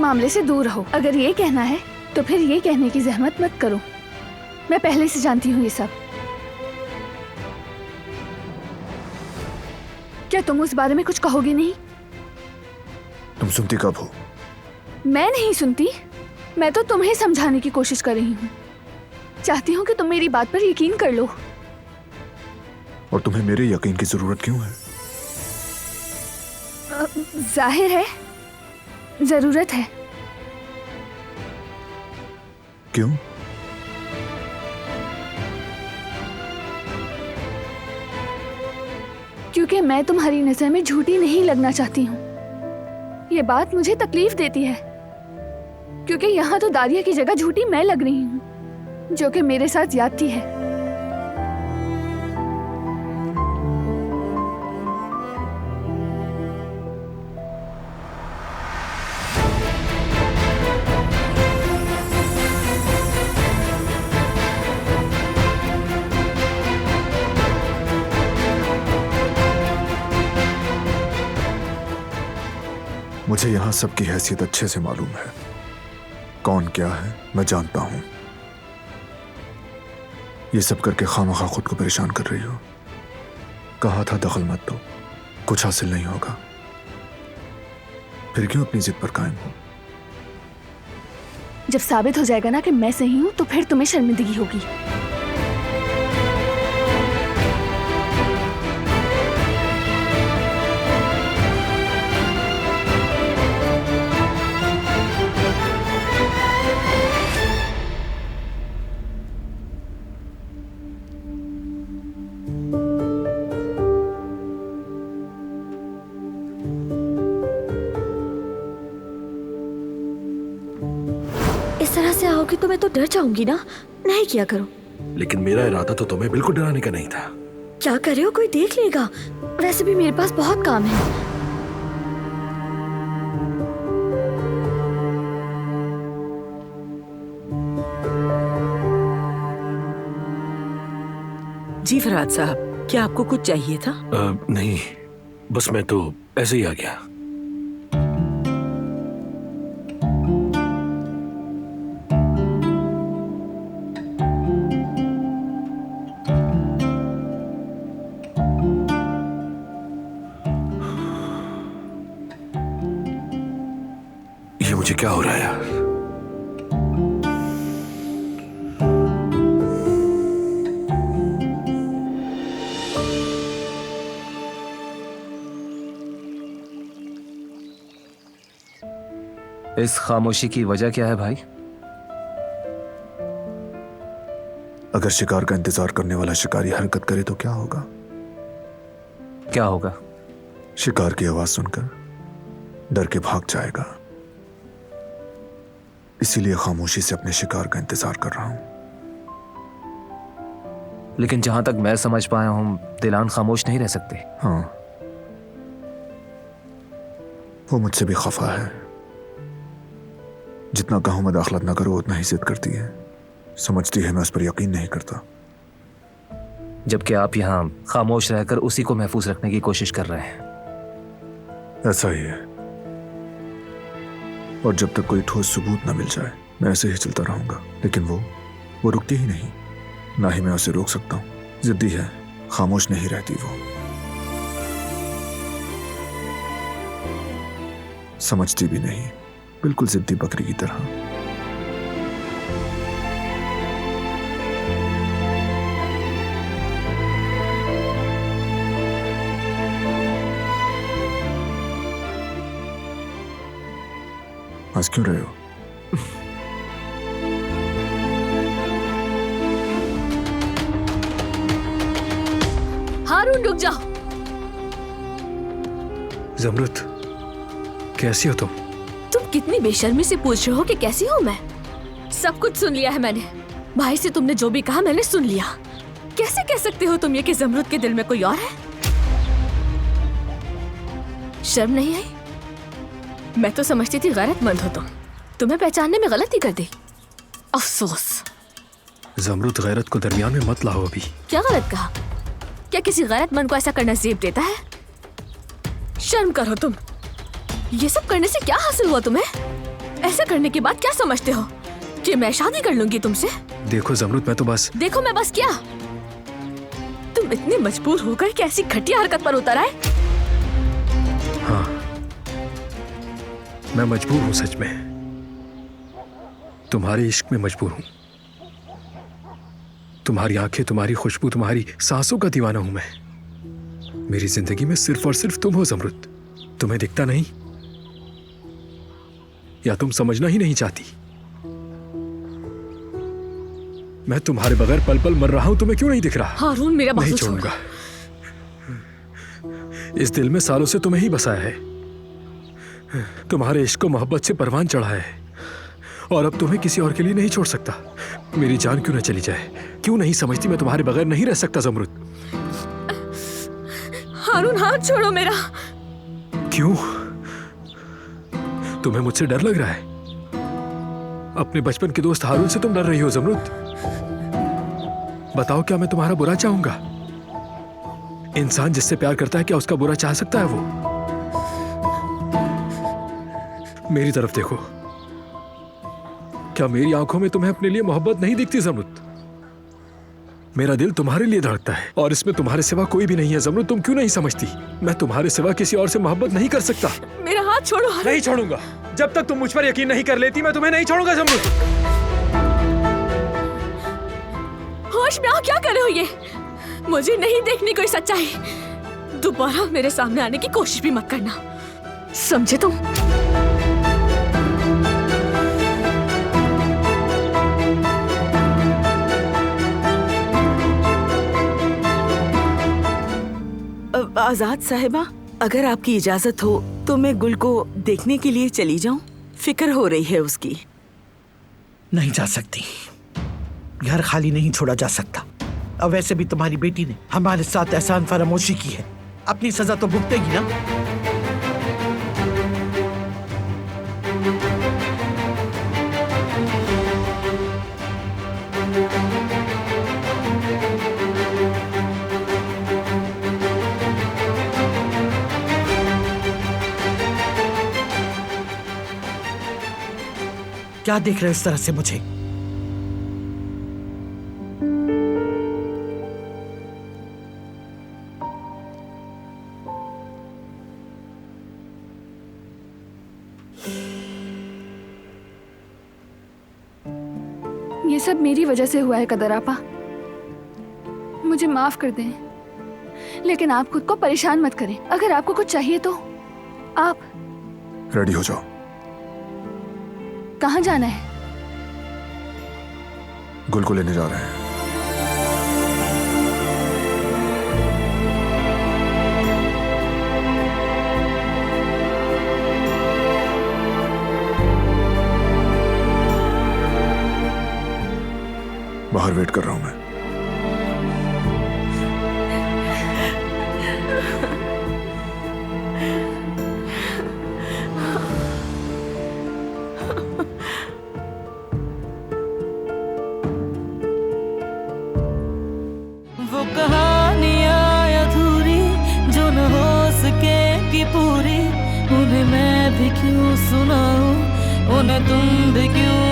मामले से दूर रहो। अगर ये कहना है तो फिर ये कहने की जहमत मत करो। मैं पहले से जानती हूँ ये सब। क्या तुम उस बारे में कुछ कहोगे नहीं? तुम सुनती कब हो? मैं नहीं सुनती, मैं तो तुम्हें समझाने की कोशिश कर रही हूँ। चाहती हूँ कि तुम मेरी बात पर यकीन कर लो। और तुम्हें मेरे यकीन की जरूरत क्यों है? जाहिर है जरूरत है। क्यों? क्योंकि मैं तुम्हारी नजर में झूठी नहीं लगना चाहती हूँ। ये बात मुझे तकलीफ देती है क्योंकि यहाँ तो दारिया की जगह झूठी मैं लग रही हूँ, जो कि मेरे साथ ज्यादती है। मुझे यहाँ सबकी हैसियत अच्छे से मालूम है। कौन क्या है मैं जानता हूं। ये सब करके खामखा खुद को परेशान कर रही हो। कहा था दखल मत दो, कुछ हासिल नहीं होगा। फिर क्यों अपनी जिद पर कायम हो? जब साबित हो जाएगा ना कि मैं सही हूँ तो फिर तुम्हें शर्मिंदगी होगी। इस तरह से आओगी तो मैं तो डर जाऊंगी ना। नहीं किया करो। लेकिन मेरा इरादा तो तुम्हें बिल्कुल डराने का नहीं था। क्या कर रहे हो? कोई देख लेगा। वैसे भी मेरे पास बहुत काम है। जी फरहाद साहब, क्या आपको कुछ चाहिए था? नहीं, बस मैं तो ऐसे ही आ गया। ये मुझे क्या हो रहा है यार? इस खामोशी की वजह क्या है भाई? अगर शिकार का इंतजार करने वाला शिकारी हरकत करे तो क्या होगा? क्या होगा? शिकार की आवाज सुनकर डर के भाग जाएगा। इसीलिए खामोशी से अपने शिकार का इंतजार कर रहा हूं। लेकिन जहां तक मैं समझ पाया हूं, दिलान खामोश नहीं रह सकते। हाँ, वो मुझसे भी खफा है। जितना कहूं मैं दाखिला न करो उतना ही जिद करती है। समझती है मैं उस पर यकीन नहीं करता। जबकि आप यहां खामोश रहकर उसी को महफूज रखने की कोशिश कर रहे हैं। ऐसा ही है। और जब तक कोई ठोस सबूत न मिल जाए मैं ऐसे ही चलता रहूंगा। लेकिन वो रुकती ही नहीं। ना ही मैं उसे रोक सकता हूं। जिद्दी है, खामोश नहीं रहती वो। समझती भी नहीं, बिल्कुल जिद्दी बकरी की तरह। हंस क्यों रहे हो? हारून रुक जाओ। ज़मरुद, कैसी हो तुम? तुम कितनी बेशर्मी से पूछ रहे हो कि कैसी हूँ मैं? सब कुछ सुन लिया है मैंने। भाई से तुमने जो भी कहा मैंने सुन लिया। कैसे कह सकते हो तुम ये कि ज़मरुद के दिल में कोई और है? शर्म नहीं आई? मैं तो समझती थी गैरतमंद हो तुम। तुम्हें पहचानने में गलती कर दी। अफसोस। ज़मरुद, गैरत को दरमियान में मत लाओ अभी। क्या गलत कहा? क्या किसी गैरतमंद को ऐसा करना जेब देता है? शर्म करो तुम। ये सब करने से क्या हासिल हुआ तुम्हें? ऐसा करने के बाद क्या समझते हो कि मैं शादी कर लूंगी तुमसे? देखो जमरुद, मैं तो बस देखो मैं बस क्या? तुम इतने मजबूर हो गए कि ऐसी घटिया हरकत पर उतर आए? हाँ, मैं मजबूर हूं, सच में तुम्हारे इश्क में मजबूर हूं। तुम्हारी आंखें, तुम्हारी खुशबू, तुम्हारी सांसों का दीवाना हूं मैं। मेरी जिंदगी में सिर्फ और सिर्फ तुम हो जमरुद। तुम्हें दिखता नहीं, या तुम समझना ही नहीं चाहती? मैं तुम्हारे बगैर पल पल मर रहा हूं, तुम्हें क्यों नहीं दिख रहा? हारून, मेरा नहीं बाजू छोड़। छोड़ूंगा। इस दिल में सालों से तुम्हें ही बसाया है। तुम्हारे इश्क को मोहब्बत से परवान चढ़ा है, और अब तुम्हें किसी और के लिए नहीं छोड़ सकता। मेरी जान क्यों न चली जाए, क्यों नहीं समझती मैं तुम्हारे बगैर नहीं रह सकता जमरुद? हारून, हाथ छोड़ो मेरा। क्यों? तुम्हें मुझसे डर लग रहा है? अपने बचपन के दोस्त हारून से तुम डर रही हो जमरुद? बताओ, क्या मैं तुम्हारा बुरा चाहूंगा? इंसान जिससे प्यार करता है, क्या उसका बुरा चाह सकता है वो? मेरी तरफ देखो। क्या मेरी आंखों में तुम्हें अपने लिए मोहब्बत नहीं दिखती जमरुद? मेरा दिल तुम्हारे लिए धड़कता है, और इसमें तुम्हारे सिवा कोई भी नहीं है जमरुद। तुम क्यों नहीं समझती? मैं तुम्हारे सिवा किसी और से मोहब्बत नहीं कर सकता। मेरा हाथ छोड़ो हारून। नहीं छोड़ूंगा। जब तक तुम मुझ पर यकीन नहीं कर लेती, मैं तुम्हें नहीं छोड़ूंगा जमरुद। होश में आओ, क्या कर रहे हो ये? मुझे नहीं देखनी कोई सच्चाई। दोबारा मेरे सामने आने की कोशिश भी मत करना, समझे तुम? आजाद साहिबा, अगर आपकी इजाजत हो तो मैं गुल को देखने के लिए चली जाऊं। फिक्र हो रही है उसकी। नहीं जा सकती, घर खाली नहीं छोड़ा जा सकता। अब वैसे भी तुम्हारी बेटी ने हमारे साथ एहसान फरामोशी की है, अपनी सजा तो भुगतेगी ना। क्या देख रहे हो इस तरह से मुझे? ये सब मेरी वजह से हुआ है कदर आपा, मुझे माफ कर दें, लेकिन आप खुद को परेशान मत करें। अगर आपको कुछ चाहिए तो आप रेडी हो जाओ। कहाँ जाना है? गुल को लेने जा रहे हैं। बाहर वेट कर रहा हूं मैं। वो कहानियां अधूरी जो न हो सकेगी पूरी, उन्हें मैं भी क्यों सुनाऊं, उन्हें तुम भी क्यों